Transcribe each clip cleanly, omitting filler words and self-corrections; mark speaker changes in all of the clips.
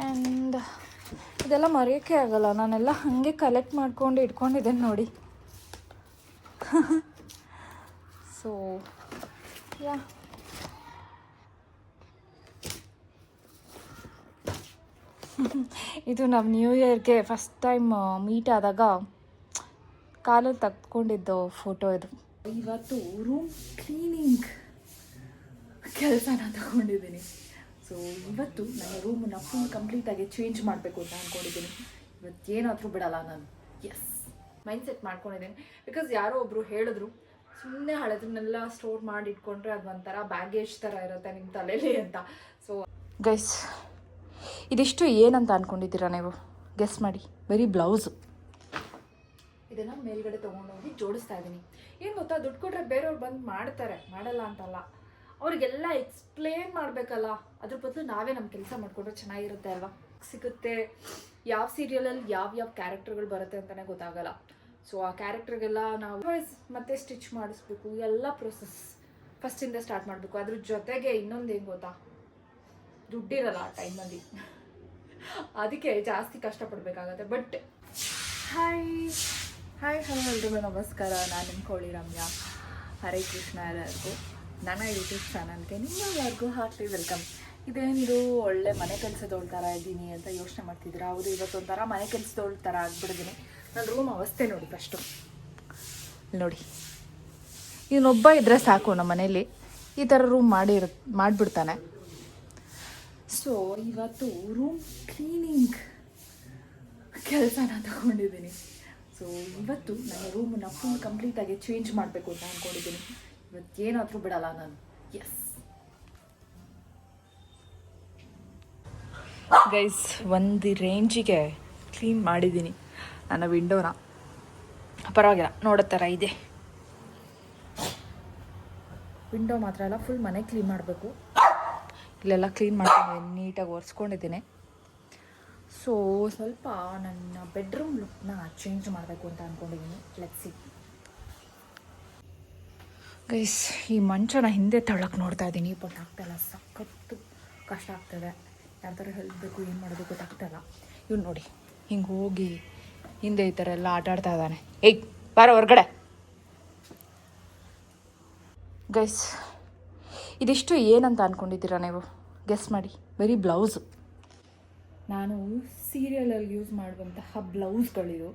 Speaker 1: And ಇದೆಲ್ಲ ಮರೆಯೋಕ್ಕೆ ಆಗಲ್ಲ, ನಾನೆಲ್ಲ ಹಾಗೆ ಕಲೆಕ್ಟ್ ಮಾಡ್ಕೊಂಡು ಇಟ್ಕೊಂಡಿದ್ದೇನೆ ನೋಡಿ. ಸೊ ಯಾ ಇದು ನಾವು ನ್ಯೂ ಇಯರ್ಗೆ ಫಸ್ಟ್ ಟೈಮ್ ಮೀಟ್ ಆದಾಗ ಕಾಲಲ್ಲಿ ತೆಗೆದುಕೊಂಡಿದ್ದು ಫೋಟೋ ಇದು. ಇವತ್ತು ರೂಮ್ ಕ್ಲೀನಿಂಗ್ ಕೆಲಸನ ತಗೊಂಡಿದ್ದೀನಿ. ಸೊ ಇವತ್ತು ನನ್ನ ರೂಮನ್ನು ಫುಲ್ ಕಂಪ್ಲೀಟಾಗಿ ಚೇಂಜ್ ಮಾಡಬೇಕು ಅಂತ ಅಂದ್ಕೊಂಡಿದ್ದೀನಿ. ಇವತ್ತೇನಾದರೂ ಬಿಡಲ್ಲ ನಾನು. ಎಸ್, ಮೈಂಡ್ಸೆಟ್ ಮಾಡ್ಕೊಂಡಿದ್ದೀನಿ. ಬಿಕಾಸ್ ಯಾರೋ ಒಬ್ಬರು ಹೇಳಿದ್ರು, ಸುಮ್ಮನೆ ಹಳೆದನ್ನೆಲ್ಲ ಸ್ಟೋರ್ ಮಾಡಿ ಇಟ್ಕೊಂಡ್ರೆ ಅದು ಒಂಥರ ಬ್ಯಾಗೇಜ್ ಥರ ಇರುತ್ತೆ ನಿಮ್ಮ ತಲೆಯಲ್ಲಿ ಅಂತ. ಸೊ ಗೈಸ್, ಇದಿಷ್ಟು ಏನಂತ ಅಂದ್ಕೊಂಡಿದ್ದೀರಾ ನೀವು? ಗೆಸ್ ಮಾಡಿ. ಬರೀ ಬ್ಲೌಸು. ಇದನ್ನು ಮೇಲ್ಗಡೆ ತೊಗೊಂಡೋಗಿ ಜೋಡಿಸ್ತಾ ಇದ್ದೀನಿ. ಏನು ಗೊತ್ತಾ, ದುಡ್ಡು ಕೊಟ್ಟರೆ ಬೇರೆಯವ್ರು ಬಂದು ಮಾಡ್ತಾರೆ, ಮಾಡಲ್ಲ ಅಂತಲ್ಲ. ಅವ್ರಿಗೆಲ್ಲ ಎಕ್ಸ್ಪ್ಲೇನ್ ಮಾಡಬೇಕಲ್ಲ, ಅದ್ರ ಬದಲು ನಾವೇ ನಮ್ಮ ಕೆಲಸ ಮಾಡಿಕೊಂಡ್ರೆ ಚೆನ್ನಾಗಿರುತ್ತೆ ಅಲ್ವಾ. ಸಿಗುತ್ತೆ ಯಾವ ಸೀರಿಯಲಲ್ಲಿ ಯಾವ ಕ್ಯಾರೆಕ್ಟರ್ಗಳು ಬರುತ್ತೆ ಅಂತಲೇ ಗೊತ್ತಾಗಲ್ಲ. ಸೊ ಆ ಕ್ಯಾರೆಕ್ಟರ್ಗೆಲ್ಲ ನಾವು ಮತ್ತೆ ಸ್ಟಿಚ್ ಮಾಡಿಸ್ಬೇಕು, ಎಲ್ಲ ಪ್ರೊಸೆಸ್ ಫಸ್ಟಿಂದ ಸ್ಟಾರ್ಟ್ ಮಾಡಬೇಕು. ಅದ್ರ ಜೊತೆಗೆ ಇನ್ನೊಂದು ಏನು ಗೊತ್ತಾ, ದುಡ್ಡಿರಲ್ಲ ಆ ಟೈಮಲ್ಲಿ, ಅದಕ್ಕೆ ಜಾಸ್ತಿ ಕಷ್ಟಪಡಬೇಕಾಗತ್ತೆ. ಬಟ್ ಹಾಯ್ ಹಲೋ ಎಲ್ರಿಗೂ ನಮಸ್ಕಾರ. ನಾನು ನಿಮ್ಮ ಕೋಳಿ ರಮ್ಯಾ. ಹರೇ ಕೃಷ್ಣ ಎಲ್ಲರಿಗೂ. ನನ್ನ ಯೂಟ್ಯೂಬ್ ಚಾನಲ್ಗೆ ನಿಮ್ಮೆಲ್ಲರಿಗೂ ಹಾರ್ಟ್ಲಿ ವೆಲ್ಕಮ್. ಇದೇನಿದು ಒಳ್ಳೆ ಮನೆ ಕೆಲಸದವಳ ಥರ ಇದ್ದೀನಿ ಅಂತ ಯೋಚನೆ ಮಾಡ್ತಿದ್ದೀರಾ? ಹೌದು, ಇವತ್ತೊಂಥರ ಮನೆ ಕೆಲಸದವಳ ಥರ ಆಗ್ಬಿಡಿದ್ದೀನಿ. ನನ್ನ ರೂಮ್ ಅವಸ್ಥೆ ನೋಡಿ ಫಸ್ಟು. ನೋಡಿ, ಇವನೊಬ್ಬ ಇದ್ದರೆ ಸಾಕು ನಮ್ಮ ಮನೇಲಿ ಈ ಥರ ರೂಮ್ ಮಾಡಿಬಿಡ್ತಾನೆ. ಸೊ ಇವತ್ತು ರೂಮ್ ಕ್ಲೀನಿಂಗ್ ಕೆಲಸನ ತಗೊಂಡಿದ್ದೀನಿ. ಸೊ ಇವತ್ತು ನನ್ನ ರೂಮನ್ನು ಫುಲ್ ಕಂಪ್ಲೀಟಾಗಿ ಚೇಂಜ್ ಮಾಡಬೇಕು ಅಂತ ಅಂದ್ಕೊಂಡಿದ್ದೀನಿ. ಇವತ್ತೇನಾದರೂ ಬಿಡಲ್ಲ ನಾನು. ಎಸ್ ಗೈಸ್, ಒಂದು ರೇಂಜಿಗೆ ಕ್ಲೀನ್ ಮಾಡಿದ್ದೀನಿ ನನ್ನ ವಿಂಡೋನ. ಪರವಾಗಿಲ್ಲ, ನೋಡೋ ಥರ ಇದೆ. ವಿಂಡೋ ಮಾತ್ರ ಅಲ್ಲ, ಫುಲ್ ಮನೆ ಕ್ಲೀನ್ ಮಾಡಬೇಕು. ಇಲ್ಲೆಲ್ಲ ಕ್ಲೀನ್ ಮಾಡ್ಕೊಂಡಿದ್ದೀನಿ, ನೀಟಾಗಿ ಒರೆಸ್ಕೊಂಡಿದ್ದೀನಿ. ಸೊ ಸ್ವಲ್ಪ ನನ್ನ ಬೆಡ್ರೂಮ್ ಲುಕ್ನ ಚೇಂಜ್ ಮಾಡಬೇಕು ಅಂತ ಅಂದ್ಕೊಂಡಿದ್ದೀನಿ. Let's see. ಗೈಸ್, ಈ ಮಂಚನ ಹಿಂದೆ ತಳ್ಳಕ್ಕೆ ನೋಡ್ತಾ ಇದ್ದೀನಿ, ಬಟ್ ಆಗ್ತಾಯಿಲ್ಲ. ಸಖತ್ತು ಕಷ್ಟ ಆಗ್ತದೆ. ಯಾವ ಥರ ಹೆಲ್ಪ್ ಬೇಕು, ಏನು ಮಾಡೋದು ಗೊತ್ತಾಗ್ತಾಯಿಲ್ಲ. ಇವ್ನು ನೋಡಿ, ಹಿಂಗೆ ಹೋಗಿ ಹಿಂದೆ ಈ ಥರ ಎಲ್ಲ ಆಟಾಡ್ತಾ ಇದ್ದಾನೆ. ಏಯ್ ಬಾರ ಹೊರಗಡೆ. ಗೈಸ್, ಇದಿಷ್ಟು ಏನಂತ ಅಂದ್ಕೊಂಡಿದ್ದೀರಾ ನೀವು? ಗೆಸ್ ಮಾಡಿ. ಬರೀ ಬ್ಲೌಸು. ನಾನು ಸೀರಿಯಲಲ್ಲಿ ಯೂಸ್ ಮಾಡುವಂತಹ ಬ್ಲೌಸ್ಗಳಿದು.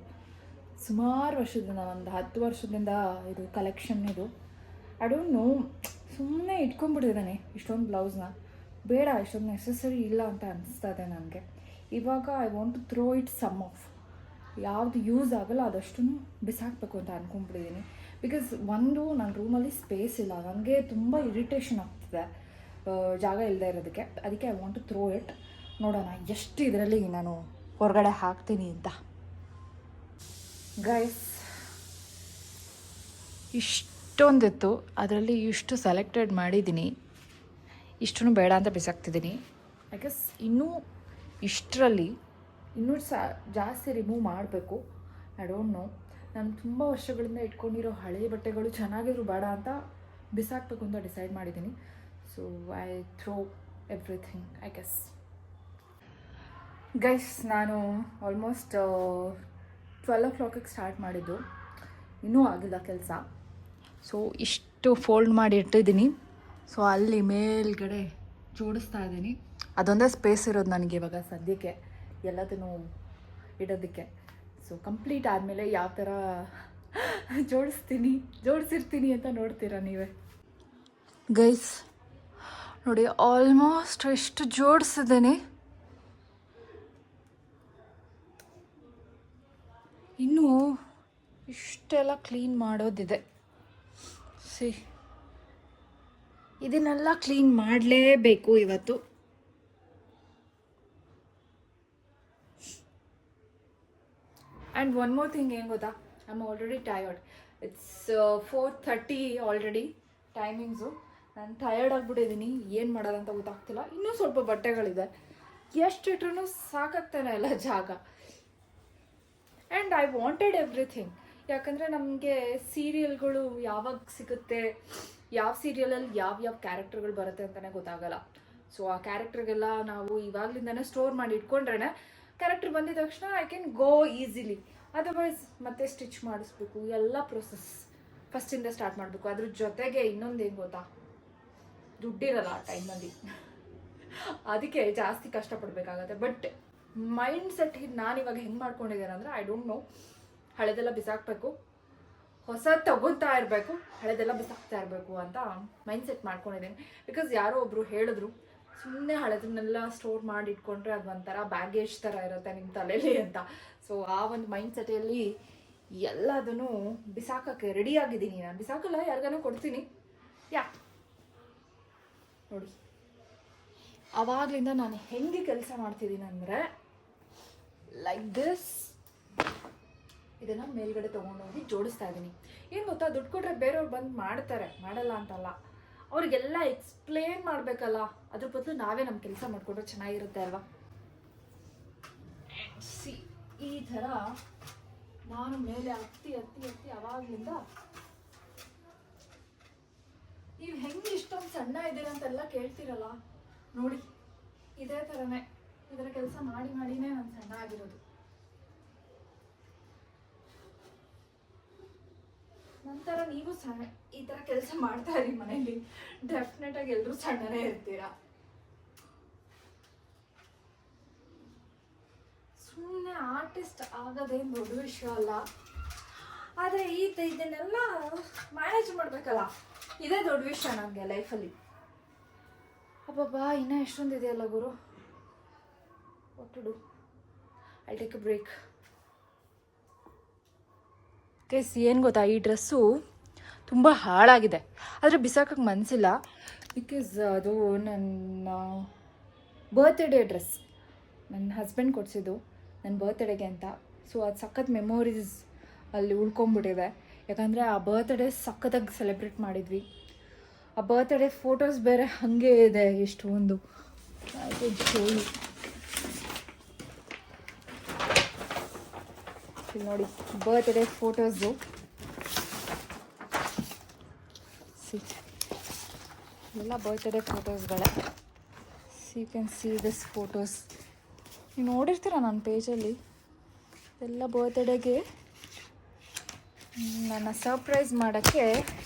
Speaker 1: ಸುಮಾರು ವರ್ಷದಿಂದ, ಒಂದು 10 ವರ್ಷದಿಂದ ಇದು ಕಲೆಕ್ಷನ್. ಇದು ಐ ಡೋಂಟ್ ನೋ, ಸುಮ್ಮನೆ ಇಟ್ಕೊಂಡ್ಬಿಟ್ಟಿದ್ದಾನೆ ಇಷ್ಟೊಂದು ಬ್ಲೌಸ್ನ. ಬೇಡ, ಇಷ್ಟೊಂದು ನೆಸೆಸರಿ ಇಲ್ಲ ಅಂತ ಅನಿಸ್ತಾ ಇದೆ ನನಗೆ. ಇವಾಗ I want to throw it some of. ಯಾವುದು ಯೂಸ್ ಆಗಲ್ಲ ಅದಷ್ಟು ಬಿಸಾಕಬೇಕು ಅಂತ ಅಂದ್ಕೊಂಡ್ಬಿಟ್ಟಿದ್ದೀನಿ. ಬಿಕಾಸ್ ಒಂದು, ನನ್ನ ರೂಮಲ್ಲಿ ಸ್ಪೇಸ್ ಇಲ್ಲ. ನನಗೆ ತುಂಬ ಇರಿಟೇಷನ್ ಆಗ್ತಿದೆ ಜಾಗ ಇಲ್ಲದೆ ಇರೋದಕ್ಕೆ. ಅದಕ್ಕೆ I want to throw it. ನೋಡೋಣ ಎಷ್ಟು ಇದರಲ್ಲಿ ನಾನು ಹೊರಗಡೆ ಹಾಕ್ತೀನಿ ಅಂತ. ಗೈಸ್, ಇಷ್ಟೊಂದಿತ್ತು, ಅದರಲ್ಲಿ ಇಷ್ಟು ಸೆಲೆಕ್ಟೆಡ್ ಮಾಡಿದ್ದೀನಿ. ಇಷ್ಟೂ ಬೇಡ ಅಂತ ಬಿಸಾಕ್ತಿದ್ದೀನಿ. ಐ ಗೆಸ್ ಇನ್ನೂ ಇಷ್ಟರಲ್ಲಿ ಇನ್ನೂ ಜಾಸ್ತಿ ರಿಮೂವ್ ಮಾಡಬೇಕು. I don't no. ನಾನು ತುಂಬ ವರ್ಷಗಳಿಂದ ಇಟ್ಕೊಂಡಿರೋ ಹಳೆಯ ಬಟ್ಟೆಗಳು ಚೆನ್ನಾಗಿದ್ರು ಬೇಡ ಅಂತ ಬಿಸಾಕಬೇಕು ಅಂತ ಡಿಸೈಡ್ ಮಾಡಿದ್ದೀನಿ. So I throw everything I guess. Guys, ನಾನು ಆಲ್ಮೋಸ್ಟ್ 12 o'clock ಸ್ಟಾರ್ಟ್ ಮಾಡಿದ್ದು, ಇನ್ನೂ ಆಗಿಲ್ಲ ಕೆಲಸ. ಸೊ ಇಷ್ಟು ಫೋಲ್ಡ್ ಮಾಡಿ ಇಟ್ಟಿದ್ದೀನಿ. ಸೊ ಅಲ್ಲಿ ಮೇಲ್ಗಡೆ ಜೋಡಿಸ್ತಾ ಇದ್ದೀನಿ. ಅದೊಂದೇ ಸ್ಪೇಸ್ ಇರೋದು ನನಗೆ ಇವಾಗ ಸದ್ಯಕ್ಕೆ ಎಲ್ಲದನ್ನು ಇಡೋದಕ್ಕೆ. ಸೊ ಕಂಪ್ಲೀಟ್ ಆದಮೇಲೆ ಯಾವ ಥರ ಜೋಡಿಸಿರ್ತೀನಿ ಅಂತ ನೋಡ್ತೀರಾ ನೀವೇ. ಗೈಸ್ ನೋಡಿ, ಆಲ್ಮೋಸ್ಟ್ ಎಷ್ಟು ಜೋಡಿಸಿದ್ದೀನಿ. ಇನ್ನೂ ಇಷ್ಟೆಲ್ಲ ಕ್ಲೀನ್ ಮಾಡೋದಿದೆ. ಸಿ, ಇದನ್ನೆಲ್ಲ ಕ್ಲೀನ್ ಮಾಡಲೇಬೇಕು ಇವತ್ತು. ಆ್ಯಂಡ್ ಒನ್ ಮೋರ್ ಥಿಂಗ್ ಏನು ಗೊತ್ತಾ, I am already tired. It's 4:30 already timings. ನಾನು ಟಯರ್ಡ್ ಆಗಿಬಿಟ್ಟಿದ್ದೀನಿ. ಏನು ಮಾಡೋದಂತ ಗೊತ್ತಾಗ್ತಿಲ್ಲ. ಇನ್ನೂ ಸ್ವಲ್ಪ ಬಟ್ಟೆಗಳಿದೆ, ಎಷ್ಟು ಇಟ್ರೂ ಸಾಕಾಗ್ತಾನೆ ಇಲ್ಲ ಜಾಗ. And I wanted everything. ಯಾಕಂದರೆ ನಮಗೆ ಸೀರಿಯಲ್ಗಳು ಯಾವಾಗ ಸಿಗುತ್ತೆ, ಯಾವ ಸೀರಿಯಲಲ್ಲಿ ಯಾವ ಕ್ಯಾರೆಕ್ಟರ್ಗಳು ಬರುತ್ತೆ ಅಂತಲೇ ಗೊತ್ತಾಗಲ್ಲ. ಸೊ ಆ ಕ್ಯಾರೆಕ್ಟರ್ಗೆಲ್ಲ ನಾವು ಇವಾಗಲಿಂದನೇ ಸ್ಟೋರ್ ಮಾಡಿ ಇಟ್ಕೊಂಡ್ರೆ ಕ್ಯಾರೆಕ್ಟರ್ ಬಂದಿದ ತಕ್ಷಣ I can go easily. Otherwise ಮತ್ತೆ ಸ್ಟಿಚ್ ಮಾಡಿಸ್ಬೇಕು, ಎಲ್ಲ ಪ್ರೊಸೆಸ್ ಫಸ್ಟಿಂದ ಸ್ಟಾರ್ಟ್ ಮಾಡಬೇಕು. ಅದ್ರ ಜೊತೆಗೆ ಇನ್ನೊಂದು ಏನು ಗೊತ್ತಾ, ದುಡ್ಡಿರಲ್ಲ ಆ ಟೈಮಲ್ಲಿ, ಅದಕ್ಕೆ ಜಾಸ್ತಿ ಕಷ್ಟಪಡಬೇಕಾಗತ್ತೆ. ಬಟ್ ಮೈಂಡ್ ಸೆಟ್ ನಾನಿವಾಗ ಹೆಂಗೆ ಮಾಡ್ಕೊಂಡಿದ್ದೇನೆ ಅಂದರೆ, ಐ ಡೋಂಟ್ ನೋ, ಹಳೆದೆಲ್ಲ ಬಿಸಾಕಬೇಕು, ಹೊಸ ತಗೊತಾ ಇರಬೇಕು, ಹಳೆದೆಲ್ಲ ಬಿಸಾಕ್ತಾ ಇರಬೇಕು ಅಂತ ಮೈಂಡ್ ಸೆಟ್ ಮಾಡ್ಕೊಂಡಿದ್ದೀನಿ. ಬಿಕಾಸ್ ಯಾರೋ ಒಬ್ರು ಹೇಳಿದ್ರು, ಸುಮ್ಮನೆ ಹಳೆದನ್ನೆಲ್ಲ ಸ್ಟೋರ್ ಮಾಡಿ ಇಟ್ಕೊಂಡ್ರೆ ಅದು ಒಂಥರ ಬ್ಯಾಗೇಜ್ ಥರ ಇರುತ್ತೆ ನಿಮ್ಮ ತಲೆಯಲ್ಲಿ ಅಂತ. ಸೊ ಆ ಒಂದು ಮೈಂಡ್ ಸೆಟಲ್ಲಿ ಎಲ್ಲದನ್ನು ಬಿಸಾಕಕ್ಕೆ ರೆಡಿ ಆಗಿದ್ದೀನಿ. ನಾನು ಬಿಸಾಕಲ್ಲ, ಯಾರಿಗಾನ ಕೊಡ್ತೀನಿ. ನೋಡಿ, ಆವಾಗಲಿಂದ ನಾನು ಹೆಂಗೆ ಕೆಲಸ ಮಾಡ್ತಿದ್ದೀನಿ ಅಂದರೆ, ಲೈಕ್ ದಿಸ್, ಇದನ್ನು ಮೇಲ್ಗಡೆ ತೊಗೊಂಡೋಗಿ ಜೋಡಿಸ್ತಾ ಇದ್ದೀನಿ. ಏನು ಗೊತ್ತಾ, ದುಡ್ಡು ಕೊಟ್ಟರೆ ಬೇರೆಯವ್ರು ಬಂದು ಮಾಡ್ತಾರೆ, ಮಾಡಲ್ಲ ಅಂತಲ್ಲ, ಅವ್ರಿಗೆಲ್ಲ ಎಕ್ಸ್ಪ್ಲೇನ್ ಮಾಡಬೇಕಲ್ಲ. ಅದ್ರ ಬದಲು ನಾವೇ ನಮ್ಮ ಕೆಲಸ ಮಾಡಿಕೊಂಡ್ರೆ ಚೆನ್ನಾಗಿರುತ್ತೆ ಅಲ್ವಾ. ಸಿ, ಈ ಥರ ನಾನು ಮೇಲೆ ಹತ್ತಿ ಆವಾಗಲಿಂದ ನೀವು ಹೆಂಗೆ ಇಷ್ಟೊಂದು ಸಣ್ಣ ಇದ್ದೀರ ಅಂತೆಲ್ಲ ಕೇಳ್ತೀರಲ್ಲ, ನೋಡಿ ಇದೇ ಥರನೇ ಇದರ ಕೆಲಸ ಮಾಡಿನೇ ನಾನು ಸಣ್ಣ ಆಗಿರೋದು. ನಂತರ ನೀವು ಸಣ್ಣ ಈ ಥರ ಕೆಲಸ ಮಾಡ್ತಾ ಇರಿ ಮನೆಯಲ್ಲಿ, ಡೆಫಿನೆಟ್ ಆಗಿ ಎಲ್ಲರೂ ಸಣ್ಣನೇ ಇರ್ತೀರಾ. ಸುಮ್ಮನೆ ಆರ್ಟಿಸ್ಟ್ ಆಗೋದೇನು ದೊಡ್ಡ ವಿಷಯ ಅಲ್ಲ, ಆದರೆ ಇದನ್ನೆಲ್ಲ ಮ್ಯಾನೇಜ್ ಮಾಡಬೇಕಲ್ಲ, ಇದೇ ದೊಡ್ಡ ವಿಷಯ ನನಗೆ ಲೈಫಲ್ಲಿ. ಅಬ್ಬಬ್ಬಾ, ಇನ್ನೂ ಎಷ್ಟೊಂದು ಇದೆಯಲ್ಲ ಗುರು. What to do? I take a break. Case ಏನು ಗೊತ್ತಾ, ಈ ಡ್ರೆಸ್ಸು ತುಂಬ ಹಾಳಾಗಿದೆ, ಆದರೆ ಬಿಸಾಕಕ್ಕೆ ಮನಸ್ಸಿಲ್ಲ. ಬಿಕಾಸ್ ಅದು ನನ್ನ ಬರ್ತ್ಡೇ ಡ್ರೆಸ್, ನನ್ನ ಹಸ್ಬೆಂಡ್ ಕೊಡಿಸಿದ್ದು ನನ್ನ ಬರ್ತ್ಡೇಗೆ ಅಂತ. ಸೊ ಅದು ಸಖತ್ ಮೆಮೊರೀಸ್ ಅಲ್ಲಿ ಉಳ್ಕೊಂಬಿಟ್ಟಿದೆ. ಯಾಕಂದರೆ ಆ ಬರ್ತ್ಡೇ ಸಖತ್ತಾಗಿ ಸೆಲೆಬ್ರೇಟ್ ಮಾಡಿದ್ವಿ. ಆ ಬರ್ತ್ಡೇ ಫೋಟೋಸ್ ಬೇರೆ ಹಾಗೆ ಇದೆ ಎಷ್ಟೊಂದು. ಇಲ್ಲಿ ನೋಡಿ, ಬರ್ತ್ಡೇ ಫೋಟೋಸು. ಎಲ್ಲ ಬರ್ತ್ಡೇ ಫೋಟೋಸ್ಗಳೇ. You can see this photos. ನೀವು ನೋಡಿರ್ತೀರ ನನ್ನ ಪೇಜಲ್ಲಿ, ಎಲ್ಲ ಬರ್ತ್ಡೇಗೆ ನನ್ನ ಸರ್ಪ್ರೈಸ್ ಮಾಡೋಕ್ಕೆ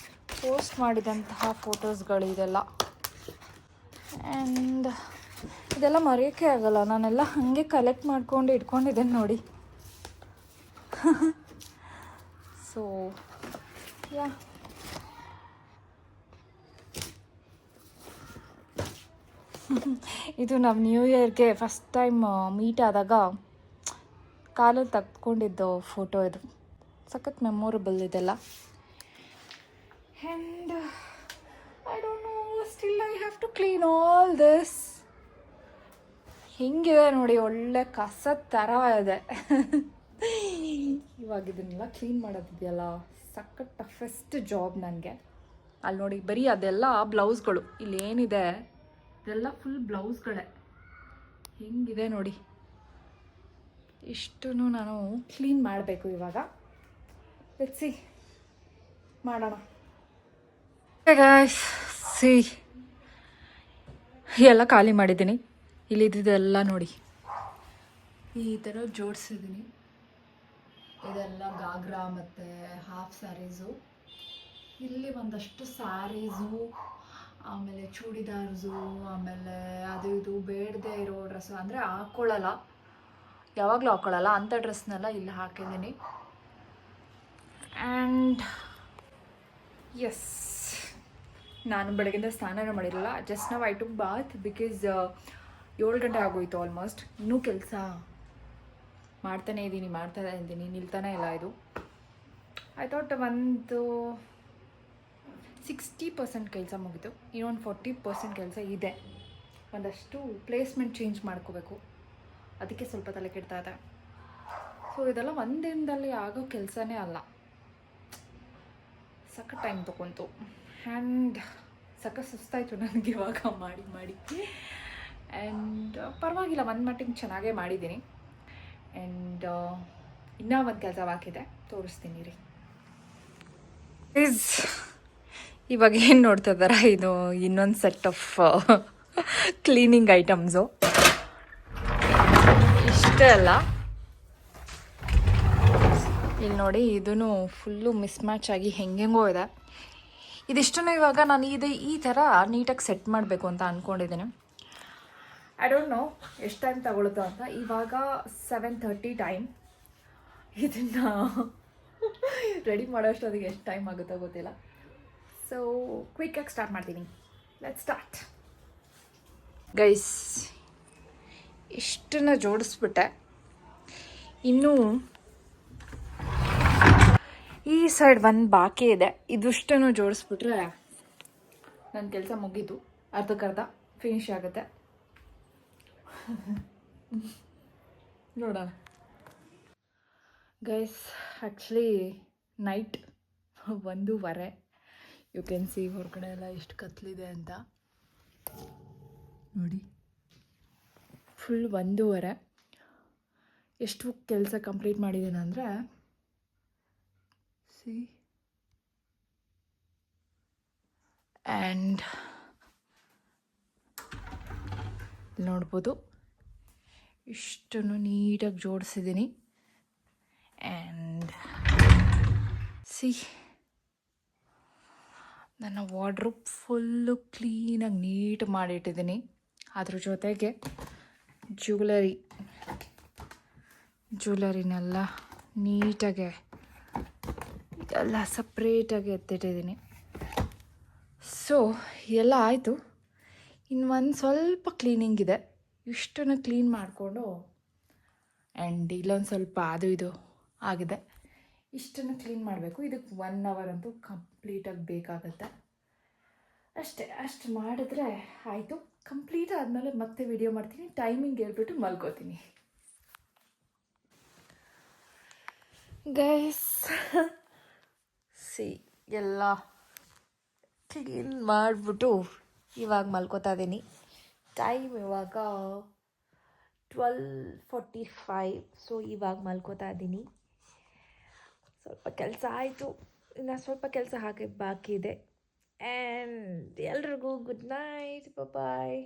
Speaker 1: ಪೋಸ್ಟ್ ಮಾಡಿದಂತಹ ಫೋಟೋಸ್ಗಳು ಇದೆಲ್ಲ. ಆ್ಯಂಡ್ ಇದೆಲ್ಲ ಮರೆಯೋಕ್ಕೆ ಆಗಲ್ಲ, ನಾನೆಲ್ಲ ಹಾಗೆ ಕಲೆಕ್ಟ್ ಮಾಡ್ಕೊಂಡು ಇಟ್ಕೊಂಡಿದ್ದೇನೆ ನೋಡಿ. ಸೊ ಯಾ, ಇದು ನಾವು ನ್ಯೂ ಇಯರ್ಗೆ ಫಸ್ಟ್ ಟೈಮ್ ಮೀಟ್ ಆದಾಗ ಕಾಲಲ್ಲಿ ತೆಗೆದುಕೊಂಡಿದ್ದು ಫೋಟೋ. ಇದು ಸಖತ್ ಮೆಮೊರಬಲ್ ಇದೆಲ್ಲ. And I don't know, still I have to clean all this. ಹಿಂಗಿದೆ ನೋಡಿ, ಒಳ್ಳೆ ಕಸದ ಥರ ಇದೆ. ಇವಾಗ ಇದನ್ನೆಲ್ಲ ಕ್ಲೀನ್ ಮಾಡೋದಿದೆಯಲ್ಲ, ಸಖತ್ ಟಫೆಸ್ಟ್ ಜಾಬ್ ನನಗೆ. ಅಲ್ಲಿ ನೋಡಿ, ಬರೀ ಅದೆಲ್ಲ ಬ್ಲೌಸ್ಗಳು, ಇಲ್ಲೇನಿದೆ ಇದೆಲ್ಲ ಫುಲ್ ಬ್ಲೌಸ್ಗಳೇ. ಹೆಂಗಿದೆ ನೋಡಿ, ಇಷ್ಟು ನಾನು ಕ್ಲೀನ್ ಮಾಡಬೇಕು ಇವಾಗ. ಲೆಟ್ಸ್ ಸಿ, ಮಾಡೋಣ. ಗಾಯ್ಸ್, ಸಿ, ಎಲ್ಲ ಖಾಲಿ ಮಾಡಿದ್ದೀನಿ. ಇಲ್ಲಿದ್ದೆಲ್ಲ ನೋಡಿ ಈ ಥರ ಜೋಡಿಸಿದ್ದೀನಿ. ಇದೆಲ್ಲ ಗಾಗ್ರಾ ಮತ್ತು ಹಾಫ್ ಸ್ಯಾರೀಸು. ಇಲ್ಲಿ ಒಂದಷ್ಟು ಸ್ಯಾರೀಸು, ಆಮೇಲೆ ಚೂಡಿದಾರ್ಸು, ಆಮೇಲೆ ಅದು ಇದು ಬೇಡದೇ ಇರೋ ಡ್ರೆಸ್ಸು, ಅಂದರೆ ಹಾಕ್ಕೊಳ್ಳಲ್ಲ, ಯಾವಾಗಲೂ ಹಾಕ್ಕೊಳ್ಳಲ್ಲ ಅಂಥ ಡ್ರೆಸ್ನೆಲ್ಲ ಇಲ್ಲಿ ಹಾಕಿದ್ದೀನಿ. ಆ್ಯಂಡ್ ಎಸ್, ನಾನು ಬೆಳಗ್ಗಿಂದ ಸ್ನಾನ ಮಾಡಿರಲಿಲ್ಲ. ಜಸ್ಟ್ ನಾವು ಐ ಟುಕ್ ಬಾತ್ ಬಿಕಾಸ್ 7 ಗಂಟೆ ಆಗೋಯ್ತು ಆಲ್ಮೋಸ್ಟ್. ಇನ್ನೂ ಕೆಲಸ ಮಾಡ್ತಾನೇ ಇದ್ದೀನಿ, ನಿಲ್ತಾನೆ ಇಲ್ಲ ಇದು. ಐ ಥಾಟ್ ಒಂದು 60% ಕೆಲಸ ಮುಗಿತು, ಇನ್ನೊಂದು 40% ಕೆಲಸ ಇದೆ. ಒಂದಷ್ಟು ಪ್ಲೇಸ್ಮೆಂಟ್ ಚೇಂಜ್ ಮಾಡ್ಕೋಬೇಕು, ಅದಕ್ಕೆ ಸ್ವಲ್ಪ ತಲೆ ಕೆಡ್ತಾ ಇದೆ. ಸೊ ಇದೆಲ್ಲ ಒಂದಿನದಲ್ಲಿ ಆಗೋ ಕೆಲಸನೇ ಅಲ್ಲ, ಸಖತ್ ಟೈಮ್ ತೊಗೊಂತು. ಆ್ಯಂಡ್ ಸಖತ್ ಸುಸ್ತಾಯಿತು ನನಗೆ ಇವಾಗ ಮಾಡಿ. ಆ್ಯಂಡ್ ಪರವಾಗಿಲ್ಲ, ಒಂದು ಮಟ್ಟಿಗೆ ಚೆನ್ನಾಗೇ ಮಾಡಿದ್ದೀನಿ. ಆ್ಯಂಡ್ ಇನ್ನೂ ಒಂದು ಕೆಲಸ ಬಾಕಿದೆ, ತೋರಿಸ್ತೀನಿ ರೀ. ಇವಾಗ ಏನು ನೋಡ್ತಾ ಇದ್ದಾರಾ, ಇದು ಇನ್ನೊಂದು ಸೆಟ್ ಆಫ್ ಕ್ಲೀನಿಂಗ್ ಐಟಮ್ಸು. ಇಷ್ಟೇ ಅಲ್ಲ, ಇಲ್ಲಿ ನೋಡಿ ಇದೂ ಫುಲ್ಲು ಮಿಸ್ ಮ್ಯಾಚ್ ಆಗಿ ಹೆಂಗೆಂಗೋ ಇದೆ. ಇದಿಷ್ಟನ್ನು ಇವಾಗ ನಾನು ಈ ಥರ ನೀಟಾಗಿ ಸೆಟ್ ಮಾಡಬೇಕು ಅಂತ ಅಂದ್ಕೊಂಡಿದ್ದೀನಿ. ಐ ಡೋಂಟ್ ನೋ ಎಷ್ಟು ಟೈಮ್ ತಗೊಳುತ್ತೋ ಅಂತ. ಇವಾಗ 7:30 ಟೈಮ್. ಇದನ್ನು ರೆಡಿ ಮಾಡೋಷ್ಟೊತ್ತಿಗೆ ಎಷ್ಟು ಟೈಮ್ ಆಗುತ್ತೋ ಗೊತ್ತಿಲ್ಲ. ಸೊ ಕ್ವಿಕ್ಕಾಗಿ ಸ್ಟಾರ್ಟ್ ಮಾಡ್ತೀನಿ. Let's start. ಗೈಸ್, ಇಷ್ಟನ್ನು ಜೋಡಿಸ್ಬಿಟ್ಟೆ. ಇನ್ನೂ ಈ ಸೈಡ್ ಒಂದು ಬಾಕಿ ಇದೆ. ಇದಿಷ್ಟನ್ನು ಜೋಡಿಸ್ಬಿಟ್ರೆ ನನ್ನ ಕೆಲಸ ಮುಗೀತು. ಅರ್ಧಕ್ಕರ್ಧ ಫಿನಿಶ್ ಆಗುತ್ತೆ. ನೋಡೋಣ. Guys, actually night 1:15. You can see ಹೊರಗಡೆ ಎಲ್ಲ ಎಷ್ಟು ಕತ್ಲಿದೆ ಅಂತ ನೋಡಿ. ಫುಲ್ 1:15. ಎಷ್ಟು ಕೆಲಸ ಕಂಪ್ಲೀಟ್ ಮಾಡಿದ್ದೇನೆ ಅಂದರೆ ಸಿ ಆ್ಯಂಡ್ ನೋಡ್ಬೋದು ಇಷ್ಟನ್ನು ನೀಟಾಗಿ ಜೋಡಿಸಿದ್ದೀನಿ. ಆ್ಯಂಡ್ ಸಿ, ನನ್ನ ವಾರ್ಡ್ರೋಬ್ ಫುಲ್ಲು ಕ್ಲೀನಾಗಿ ನೀಟ್ ಮಾಡಿಟ್ಟಿದ್ದೀನಿ. ಅದ್ರ ಜೊತೆಗೆ ಜ್ಯುವೆಲರಿನೆಲ್ಲ ನೀಟಾಗೆ ಎಲ್ಲ ಸಪ್ರೇಟಾಗಿ ಎತ್ತಿಟ್ಟಿದ್ದೀನಿ. ಸೊ ಎಲ್ಲ ಆಯಿತು. ಇನ್ನು ಒಂದು ಸ್ವಲ್ಪ ಕ್ಲೀನಿಂಗ್ ಇದೆ. ಇಷ್ಟನ್ನು ಕ್ಲೀನ್ ಮಾಡಿಕೊಂಡು ಆ್ಯಂಡ್ ಇಲ್ಲೊಂದು ಸ್ವಲ್ಪ ಅದು ಇದು ಆಗಿದೆ. ಇಷ್ಟನ್ನು ಕ್ಲೀನ್ ಮಾಡಬೇಕು. ಇದಕ್ಕೆ 1 ಅವರ್ ಅಂತೂ ಕಂಪ್ಲೀಟಾಗಿ ಬೇಕಾಗುತ್ತೆ. ಅಷ್ಟು ಮಾಡಿದ್ರೆ ಆಯಿತು. ಕಂಪ್ಲೀಟ್ ಆದಮೇಲೆ ಮತ್ತೆ ವಿಡಿಯೋ ಮಾಡ್ತೀನಿ. ಟೈಮಿಂಗ್ ಹೇಳ್ಬಿಟ್ಟು ಮಲ್ಕೋತೀನಿ. ಗೈಸ್, ಸಿ ಎಲ್ಲ ಕ್ಲೀನ್ ಮಾಡಿಬಿಟ್ಟು ಇವಾಗ ಮಲ್ಕೋತಾ ಇದ್ದೀನಿ. ಟೈಮ್ ಇವಾಗ 12:45. ಸೊ ಇವಾಗ ಮಲ್ಕೋತಾ ಇದ್ದೀನಿ. ಸ್ವಲ್ಪ ಕೆಲಸ ಆಯಿತು. ಇನ್ನು ಸ್ವಲ್ಪ ಕೆಲಸ ಹಾಕಿ ಬಾಕಿ ಇದೆ. ಆ್ಯಂಡ್ ಎಲ್ರಿಗೂ ಗುಡ್ ನೈಟ್, ಬಾಯ್.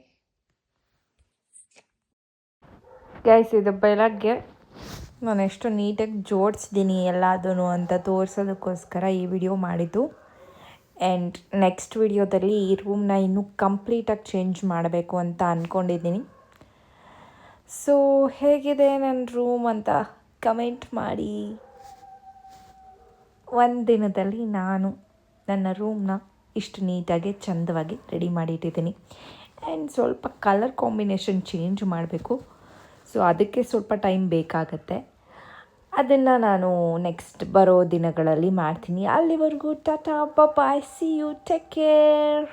Speaker 1: ಗೈಸ್, ಇದು ಬೆಳಗ್ಗೆ ನಾನು ಎಷ್ಟು ನೀಟಾಗಿ ಜೋಡಿಸಿದ್ದೀನಿ ಎಲ್ಲದೂ ಅಂತ ತೋರಿಸೋದಕ್ಕೋಸ್ಕರ ಈ ವಿಡಿಯೋ ಮಾಡಿದ್ದು. ಆ್ಯಂಡ್ ನೆಕ್ಸ್ಟ್ ವಿಡಿಯೋದಲ್ಲಿ ಈ ರೂಮ್ನ ಇನ್ನೂ ಕಂಪ್ಲೀಟಾಗಿ ಚೇಂಜ್ ಮಾಡಬೇಕು ಅಂತ ಅಂದ್ಕೊಂಡಿದ್ದೀನಿ. ಸೊ ಹೇಗಿದೆ ನನ್ನ ರೂಮ್ ಅಂತ ಕಮೆಂಟ್ ಮಾಡಿ. ಒಂದು ದಿನದಲ್ಲಿ ನಾನು ನನ್ನ ರೂಮ್ನ ಇಷ್ಟು ನೀಟಾಗಿ ಚೆಂದವಾಗಿ ರೆಡಿ ಮಾಡಿಟ್ಟಿದ್ದೀನಿ. ಆ್ಯಂಡ್ ಸ್ವಲ್ಪ ಕಲರ್ ಕಾಂಬಿನೇಷನ್ ಚೇಂಜ್ ಮಾಡಬೇಕು. ಸೊ ಅದಕ್ಕೆ ಸ್ವಲ್ಪ ಟೈಮ್ ಬೇಕಾಗತ್ತೆ. ಅದನ್ನು ನಾನು ನೆಕ್ಸ್ಟ್ ಬರೋ ದಿನಗಳಲ್ಲಿ ಮಾಡ್ತೀನಿ. ಅಲ್ಲಿವರೆಗೂ ಟಾಟಾ, ಬಾಯ್, ಸಿ ಯು, ಟೇಕ್ ಕೇರ್.